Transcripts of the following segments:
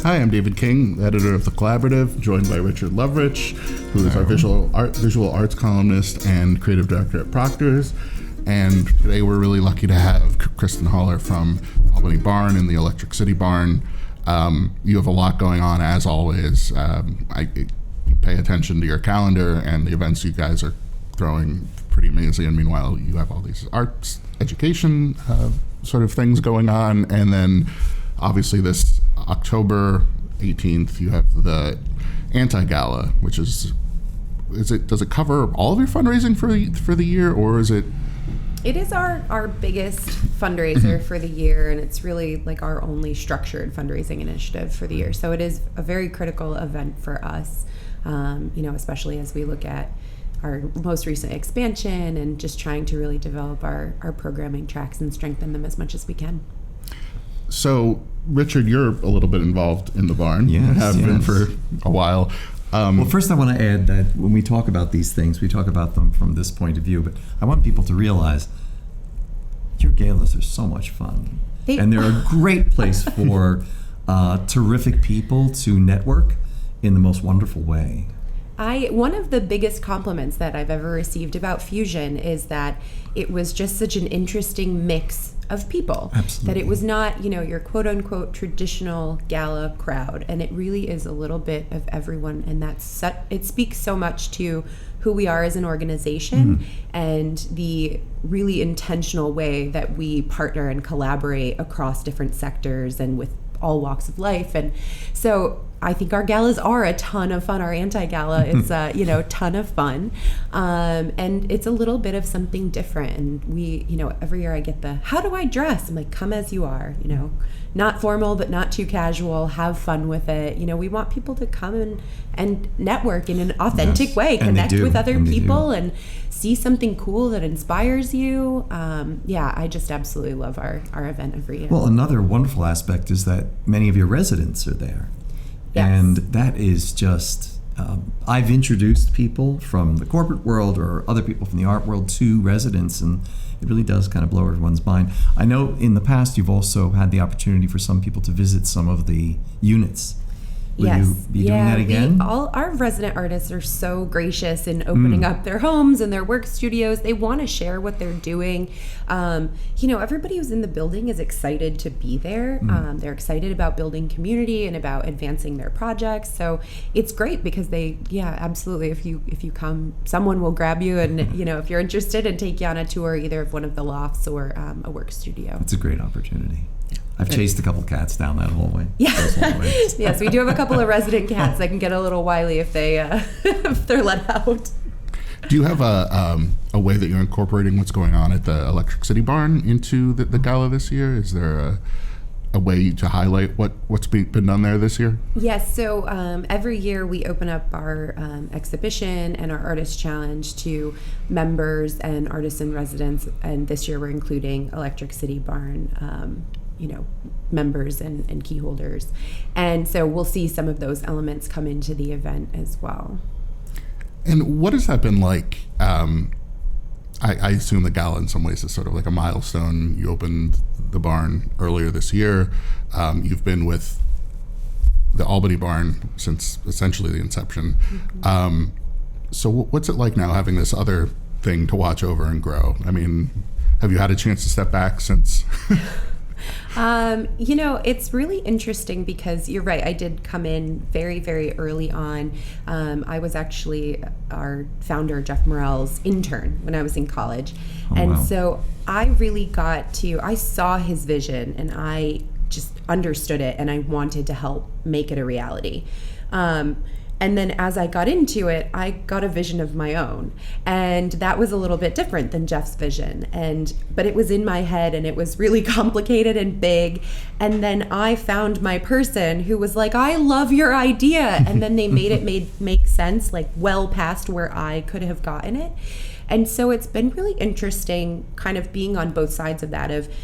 Hi, I'm David King, editor of The Collaborative, joined by Richard Lovrich, who is our visual arts columnist and creative director at Proctor's. And today we're really lucky to have Kristen Holler from Albany Barn and the Electric City Barn. You have a lot going on, as always. You pay attention to your calendar, and the events you guys are throwing pretty amazing. And meanwhile, you have all these arts, education sort of things going on. And then obviously this October 18th, you have the Anti-Gala, which does it cover all of your fundraising for the year, or is it? It is our biggest fundraiser for the year, and it's really like our only structured fundraising initiative for the year. So it is a very critical event for us, especially as we look at our most recent expansion and just trying to really develop our programming tracks and strengthen them as much as we can. So, Richard, you're a little bit involved in the barn. Yes, have been for a while. Well, first I want to add that when we talk about these things, we talk about them from this point of view, but I want people to realize your galas are so much fun. And they're a great place for terrific people to network in the most wonderful way. One of the biggest compliments that I've ever received about Fusion is that it was just such an interesting mix of people. Absolutely. That it was not, your quote unquote traditional gala crowd, and it really is a little bit of everyone, and it speaks so much to who we are as an organization and the really intentional way that we partner and collaborate across different sectors and with all walks of life. And so I think our galas are a ton of fun. Our anti-gala is a ton of fun, and it's a little bit of something different. And we, every year I get how do I dress? I'm like, come as you are, not formal but not too casual. Have fun with it. We want people to come and network in an authentic way, connect with other people, and see something cool that inspires you. I just absolutely love our event every year. Well, another wonderful aspect is that many of your residents are there. Yes. And that is just, I've introduced people from the corporate world or other people from the art world to residents, and it really does kind of blow everyone's mind. I know in the past you've also had the opportunity for some people to visit some of the units. Will you be doing that again? All our resident artists are so gracious in opening up their homes and their work studios. They want to share what they're doing. Everybody who's in the building is excited to be there. They're excited about building community and about advancing their projects. So it's great because absolutely. If you come, someone will grab you, and if you're interested, and take you on a tour either of one of the lofts or a work studio. It's a great opportunity. I've chased a couple cats down that hallway. Yeah. Yes, we do have a couple of resident cats that can get a little wily if they're let out. Do you have a way that you're incorporating what's going on at the Electric City Barn into the gala this year? Is there a way to highlight what's been done there this year? Yes, so every year we open up our exhibition and our artist challenge to members and artists in residence, and this year we're including Electric City Barn members and key holders. And so we'll see some of those elements come into the event as well. And what has that been like? I assume the gala in some ways is sort of like a milestone. You opened the barn earlier this year. You've been with the Albany Barn since essentially the inception. So what's it like now having this other thing to watch over and grow? I mean, have you had a chance to step back since? It's really interesting because you're right. I did come in very, very early on. I was actually our founder, Jeff Morell's intern when I was in college. So I really I saw his vision, and I just understood it, and I wanted to help make it a reality. And then as I got into it, I got a vision of my own. And that was a little bit different than Jeff's vision. But it was in my head, and it was really complicated and big. And then I found my person who was like, I love your idea. And then they made it make sense, like well past where I could have gotten it. And so it's been really interesting kind of being on both sides of that, of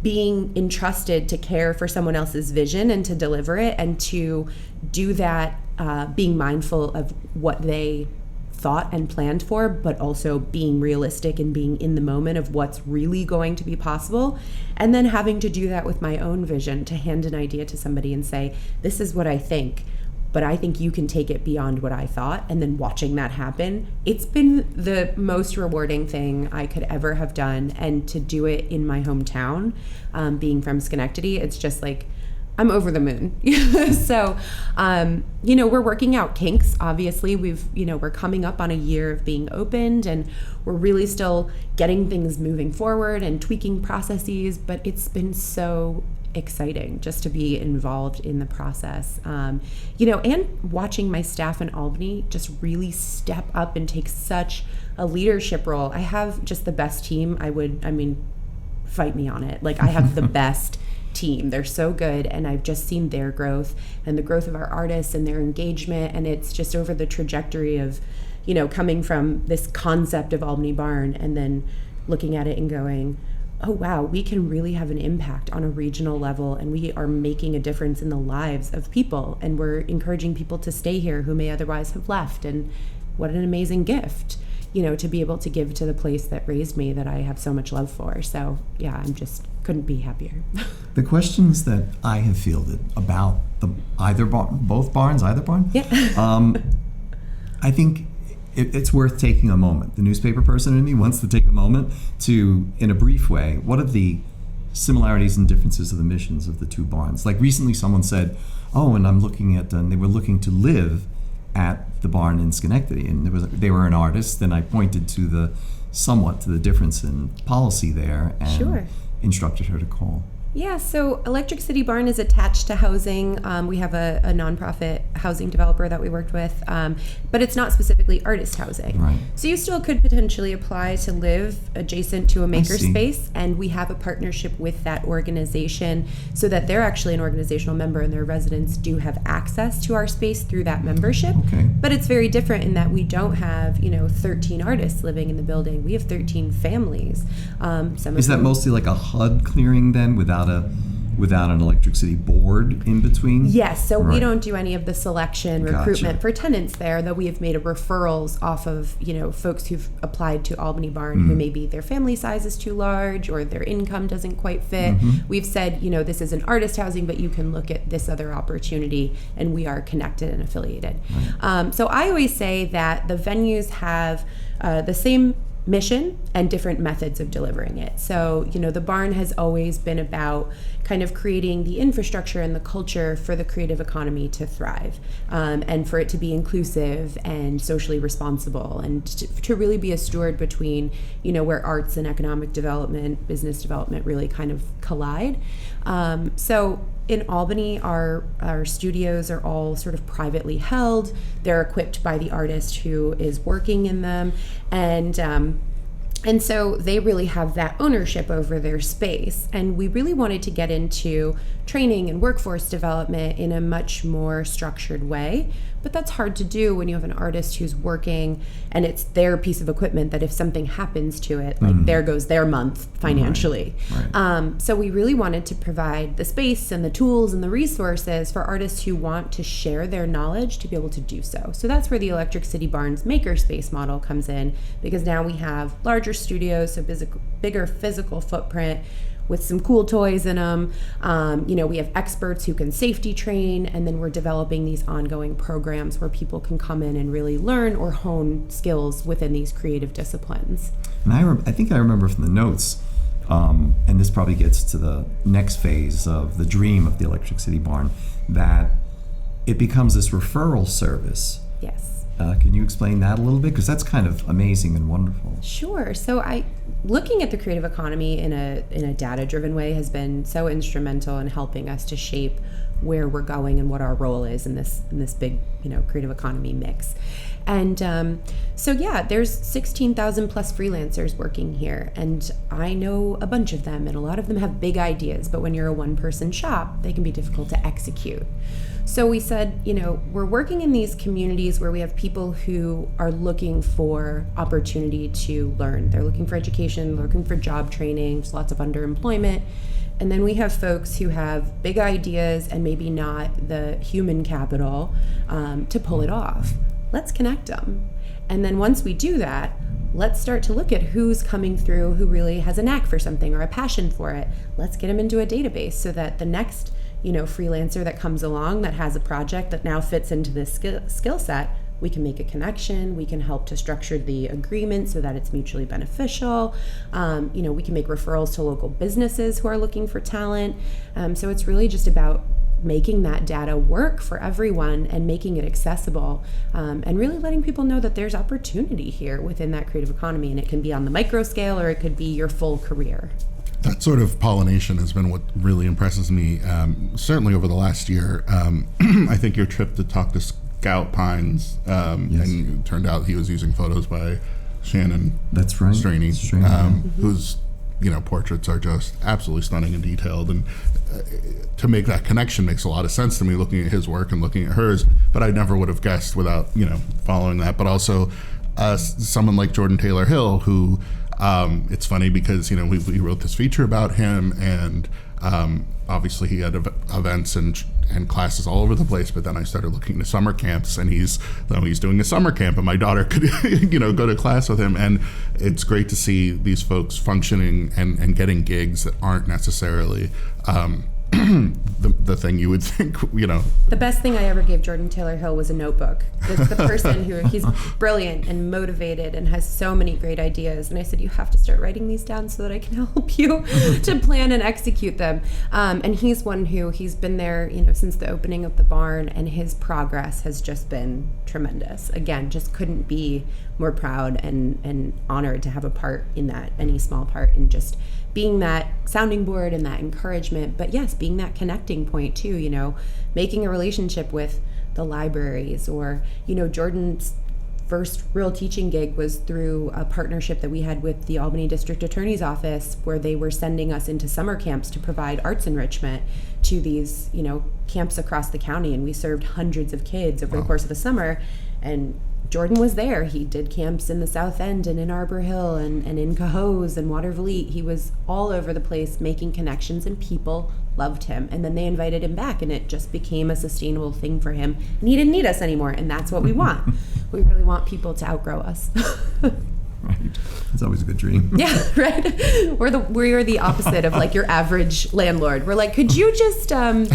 being entrusted to care for someone else's vision and to deliver it, and to do that being mindful of what they thought and planned for, but also being realistic and being in the moment of what's really going to be possible. And then having to do that with my own vision, to hand an idea to somebody and say, this is what I think, but I think you can take it beyond what I thought. And then watching that happen, it's been the most rewarding thing I could ever have done. And to do it in my hometown, being from Schenectady, it's just like, I'm over the moon. So, we're working out kinks. Obviously, we're coming up on a year of being opened, and we're really still getting things moving forward and tweaking processes, but it's been so exciting just to be involved in the process. And watching my staff in Albany just really step up and take such a leadership role. I have just the best team. Fight me on it. Like, I have the best team. They're so good, and I've just seen their growth and the growth of our artists and their engagement, and it's just over the trajectory of coming from this concept of Albany Barn and then looking at it and going, oh wow, we can really have an impact on a regional level, and we are making a difference in the lives of people, and we're encouraging people to stay here who may otherwise have left. And what an amazing gift to be able to give to the place that raised me, that I have so much love for. So yeah, I'm just couldn't be happier. The questions that I have fielded about both barns, either barn, yeah. I think it's worth taking a moment. The newspaper person in me wants to take a moment to, in a brief way, what are the similarities and differences of the missions of the two barns? Like recently someone said, and I'm looking at, and they were looking to live at the barn in Schenectady, and they were an artist, and I pointed to the difference in policy there, and sure. Instructed her to call. Yeah, so Electric City Barn is attached to housing. We have a nonprofit housing developer that we worked with, but it's not specifically artist housing. Right. So you still could potentially apply to live adjacent to a makerspace, and we have a partnership with that organization so that they're actually an organizational member, and their residents do have access to our space through that membership. Okay. But it's very different in that we don't have 13 artists living in the building. We have 13 families. Is that mostly like a HUD clearing then, without an electricity board in between? Yes, so right. We don't do any of the selection, recruitment for tenants there, though we have made referrals off of, folks who've applied to Albany Barn who maybe their family size is too large or their income doesn't quite fit. We've said, this is an artist housing, but you can look at this other opportunity, and we are connected and affiliated. Right. So I always say that the venues have the same mission and different methods of delivering it. So, the barn has always been about kind of creating the infrastructure and the culture for the creative economy to thrive, and for it to be inclusive and socially responsible, and to really be a steward between, where arts and economic development, business development really kind of collide. So in Albany, our studios are all sort of privately held. They're equipped by the artist who is working in them, and so they really have that ownership over their space. And we really wanted to get into training and workforce development in a much more structured way. But that's hard to do when you have an artist who's working and it's their piece of equipment that if something happens to it, like there goes their month financially. Right. So we really wanted to provide the space and the tools and the resources for artists who want to share their knowledge to be able to do so. So that's where the Electric City Barn's makerspace model comes in, because now we have larger studios, so bigger physical footprint, with some cool toys in them. We have experts who can safety train, and then we're developing these ongoing programs where people can come in and really learn or hone skills within these creative disciplines. And I think I remember from the notes, and this probably gets to the next phase of the dream of the Electric City Barn, that it becomes this referral service. Yes. Can you explain that a little bit? Because that's kind of amazing and wonderful. Sure. So looking at the creative economy in a data-driven way has been so instrumental in helping us to shape where we're going and what our role is in this big, creative economy mix. And there's 16,000 plus freelancers working here, and I know a bunch of them, and a lot of them have big ideas, but when you're a one-person shop, they can be difficult to execute. So we said, we're working in these communities where we have people who are looking for opportunity to learn. They're looking for education, looking for job training, there's lots of underemployment. And then we have folks who have big ideas and maybe not the human capital to pull it off. Let's connect them. And then once we do that, let's start to look at who's coming through who really has a knack for something or a passion for it. Let's get them into a database so that the next, freelancer that comes along that has a project that now fits into this skill set, we can make a connection. We can help to structure the agreement so that it's mutually beneficial. We can make referrals to local businesses who are looking for talent. So it's really just about making that data work for everyone and making it accessible, and really letting people know that there's opportunity here within that creative economy, and it can be on the micro scale or it could be your full career. That sort of pollination has been what really impresses me, certainly over the last year. I think your trip to talk to Scout Pines, and it turned out he was using photos by Shannon. That's right. Straney, whose portraits are just absolutely stunning and detailed, and to make that connection makes a lot of sense to me, looking at his work and looking at hers. But I never would have guessed without following that. But also someone like Jordan Taylor Hill, who it's funny because we wrote this feature about him, and obviously he had events and classes all over the place. But then I started looking into summer camps, and he's doing a summer camp, and my daughter could go to class with him. And it's great to see these folks functioning and getting gigs that aren't necessarily the thing you would think. The best thing I ever gave Jordan Taylor Hill was a notebook. It's the person he's brilliant and motivated and has so many great ideas. And I said, you have to start writing these down so that I can help you to plan and execute them. And he's one he's been there, since the opening of the barn, and his progress has just been tremendous. Again, just couldn't be more proud and honored to have a part in that, any small part, in just being that sounding board and that encouragement, but yes, being that connecting point too, making a relationship with the libraries, or, Jordan's first real teaching gig was through a partnership that we had with the Albany District Attorney's Office, where they were sending us into summer camps to provide arts enrichment to these, camps across the county. And we served hundreds of kids over the course of the summer. And Jordan was there. He did camps in the South End and in Arbor Hill and in Cohoes and Watervliet. He was all over the place making connections, and people loved him. And then they invited him back, and it just became a sustainable thing for him. And he didn't need us anymore, and that's what we want. We really want people to outgrow us. Right. It's always a good dream. Yeah, right. We're the opposite of like your average landlord. We're like, could you just get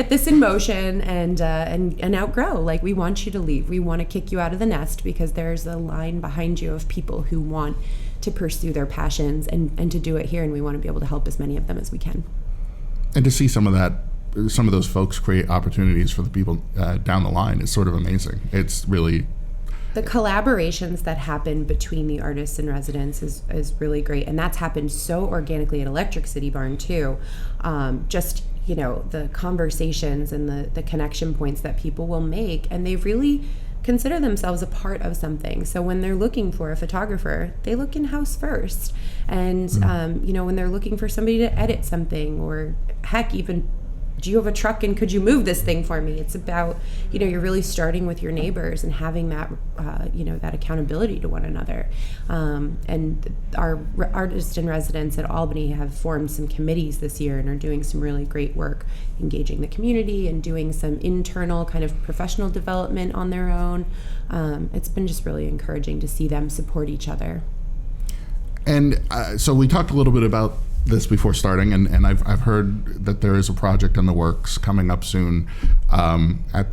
this in motion and outgrow? Like, we want you to leave. We want to kick you out of the nest because there's a line behind you of people who want to pursue their passions and to do it here, and we want to be able to help as many of them as we can. And to see some of those folks create opportunities for the people down the line is sort of amazing. It's really... The collaborations that happen between the artists and residents is really great, and that's happened so organically at Electric City Barn too. The conversations and the connection points that people will make, and they really consider themselves a part of something. So when they're looking for a photographer, they look in-house first. And, when they're looking for somebody to edit something, or heck, even, do you have a truck and could you move this thing for me? It's about, you're really starting with your neighbors and having that, that accountability to one another. And our artists in residence at Albany have formed some committees this year and are doing some really great work engaging the community and doing some internal kind of professional development on their own. It's been just really encouraging to see them support each other. And so we talked a little bit about this before starting, and I've heard that there is a project in the works coming up soon at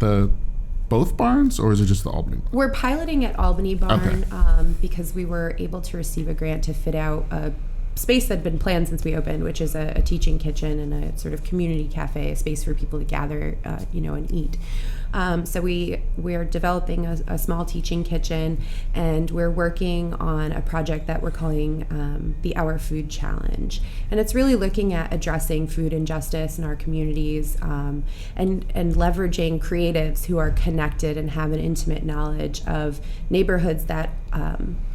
both barns, or is it just the Albany barn? We're piloting at Albany Barn. Okay. Because we were able to receive a grant to fit out a space that had been planned since we opened, which is a teaching kitchen and a sort of community cafe, a space for people to gather, and eat. So we're developing a small teaching kitchen, and we're working on a project that we're calling the Our Food Challenge. And it's really looking at addressing food injustice in our communities, and leveraging creatives who are connected and have an intimate knowledge of neighborhoods that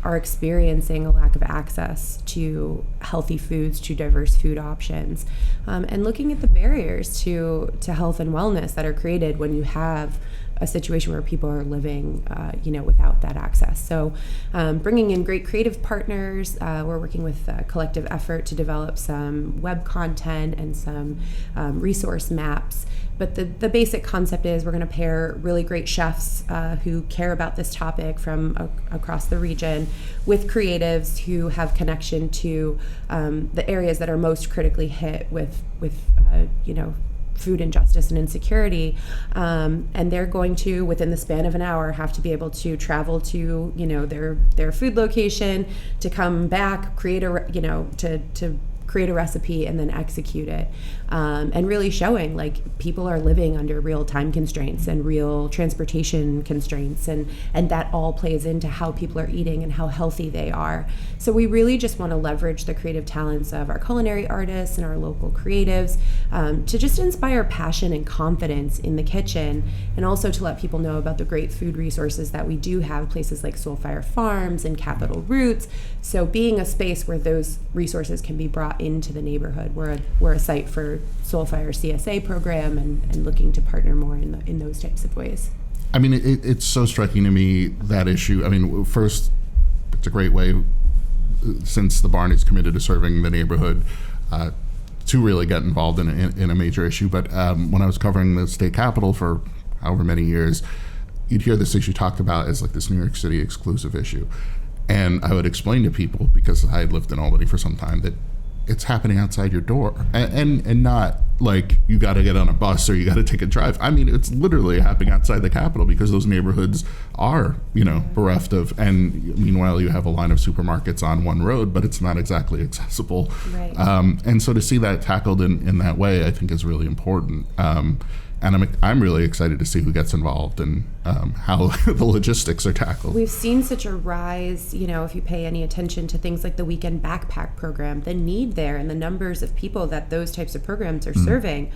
are experiencing a lack of access to healthy foods, to diverse food options, and looking at the barriers to health and wellness that are created when you have a situation where people are living, without that access. So bringing in great creative partners, we're working with Collective Effort to develop some web content and some resource maps. But the basic concept is we're going to pair really great chefs who care about this topic from across the region with creatives who have connection to the areas that are most critically hit with food injustice and insecurity, and they're going to, within the span of an hour, have to be able to travel to their food location, to come back, create to create a recipe and then execute it, and really showing like people are living under real time constraints and real transportation constraints, and that all plays into how people are eating and how healthy they are. So we really just want to leverage the creative talents of our culinary artists and our local creatives to just inspire passion and confidence in the kitchen, and also to let people know about the great food resources that we do have, places like Soulfire Farms and Capital Roots. So being a space where those resources can be brought into the neighborhood. We're a site for Soulfire CSA program and looking to partner more in those types of ways. I mean, it's so striking to me, that issue. I mean, first, it's a great way, since the barn is committed to serving the neighborhood, to really get involved in a major issue. But when I was covering the state capitol for however many years, you'd hear this issue talked about as like this New York City exclusive issue. And I would explain to people, because I had lived in Albany for some time, that it's happening outside your door, and not like you got to get on a bus or you got to take a drive. I mean, it's literally happening outside the Capitol, because those neighborhoods are, bereft of, and meanwhile you have a line of supermarkets on one road, but it's not exactly accessible. Right. And so to see that tackled in that way, I think is really important. And I'm really excited to see who gets involved and how the logistics are tackled. We've seen such a rise, if you pay any attention to things like the weekend backpack program, the need there and the numbers of people that those types of programs are serving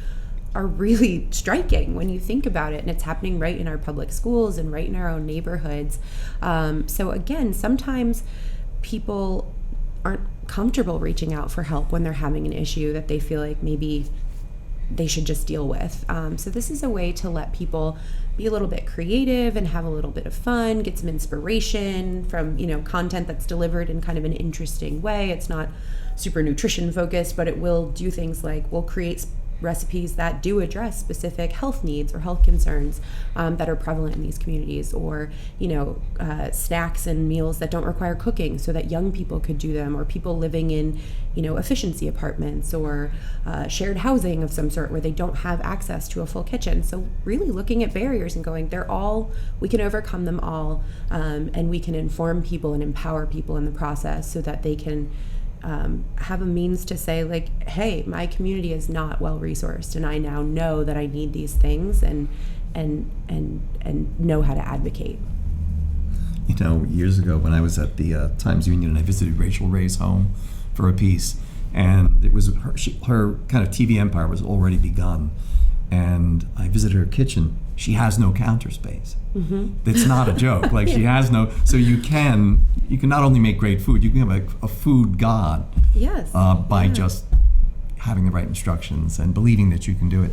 are really striking when you think about it. And it's happening right in our public schools and right in our own neighborhoods. So again, sometimes people aren't comfortable reaching out for help when they're having an issue that they feel like maybe they should just deal with. So this is a way to let people be a little bit creative and have a little bit of fun, get some inspiration from, content that's delivered in kind of an interesting way. It's not super nutrition focused, but it will do things like we'll create recipes that do address specific health needs or health concerns that are prevalent in these communities, or snacks and meals that don't require cooking so that young people could do them, or people living in efficiency apartments or shared housing of some sort where they don't have access to a full kitchen. So really looking at barriers and going, we can overcome them all, and we can inform people and empower people in the process so that they can have a means to say, like, hey, my community is not well resourced, and I now know that I need these things, and know how to advocate. Years ago when I was at the Times Union and I visited Rachel Ray's home for a piece, and it was her kind of TV empire was already begun, and I visited her kitchen. She has no counter space. Mm-hmm. It's not a joke. Like she has no. So you can not only make great food, you can have a food god. Yes. By just having the right instructions and believing that you can do it.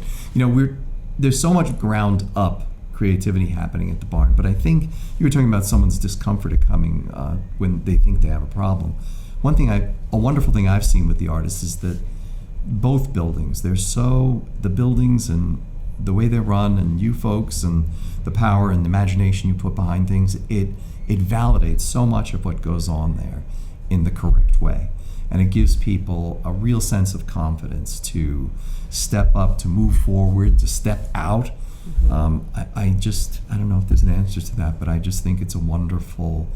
There's so much ground up creativity happening at the barn, but I think you were talking about someone's discomfort at coming when they think they have a problem. A wonderful thing I've seen with the artists is that both buildings, the buildings and the way they're run, and you folks and the power and the imagination you put behind things, it validates so much of what goes on there in the correct way. And it gives people a real sense of confidence to step up, to move forward, to step out. Mm-hmm. I don't know if there's an answer to that, but I just think it's a wonderful,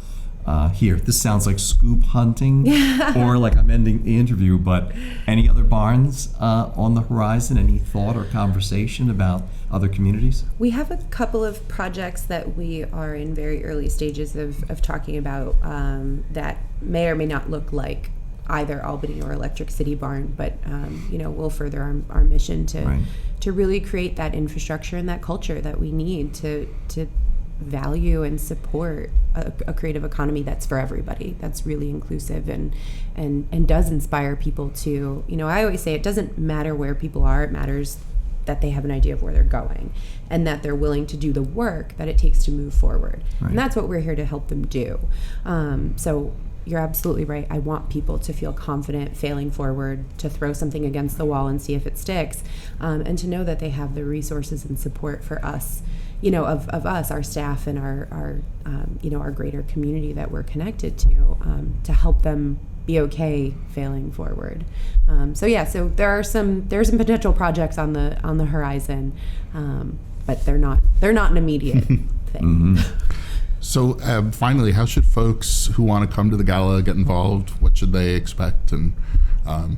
this sounds like scoop hunting or like I'm ending the interview, but any other barns on the horizon? Any thought or conversation about other communities? We have a couple of projects that we are in very early stages of talking about that may or may not look like either Albany or Electric City Barn, but we'll further our mission to really create that infrastructure and that culture that we need to value and support a creative economy that's for everybody, that's really inclusive and does inspire people to, I always say it doesn't matter where people are, it matters that they have an idea of where they're going, and that they're willing to do the work that it takes to move forward. Right. And that's what we're here to help them do. So you're absolutely right. I want people to feel confident failing forward, to throw something against the wall and see if it sticks, and to know that they have the resources and support for us, of us, our staff, and our greater community that we're connected to help them be okay failing forward. So there are some potential projects on the horizon, but they're not an immediate thing. Mm-hmm. So finally, how should folks who want to come to the gala get involved? What should they expect? And I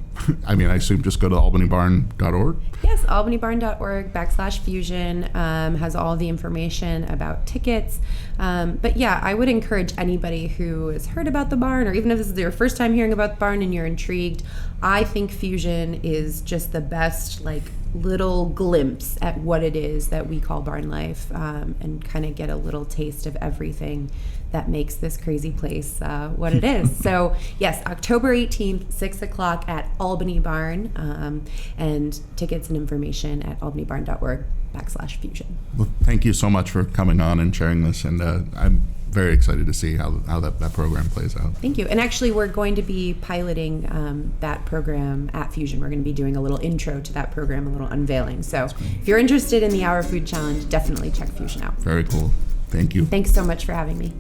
assume just go to albanybarn.org. Yes, albanybarn.org/fusion has all the information about tickets. But yeah, I would encourage anybody who has heard about the barn, or even if this is your first time hearing about the barn and you're intrigued, I think Fusion is just the best little glimpse at what it is that we call barn life, and kind of get a little taste of everything that makes this crazy place what it is. So yes, October 18th, 6 o'clock at Albany Barn, and tickets and information at albanybarn.org/fusion. Well, thank you so much for coming on and sharing this, and I'm very excited to see how that program plays out. Thank you. And actually, we're going to be piloting that program at Fusion. We're going to be doing a little intro to that program, a little unveiling. So if you're interested in the Hour Food Challenge, definitely check Fusion out. Very cool. Thank you. Thanks so much for having me.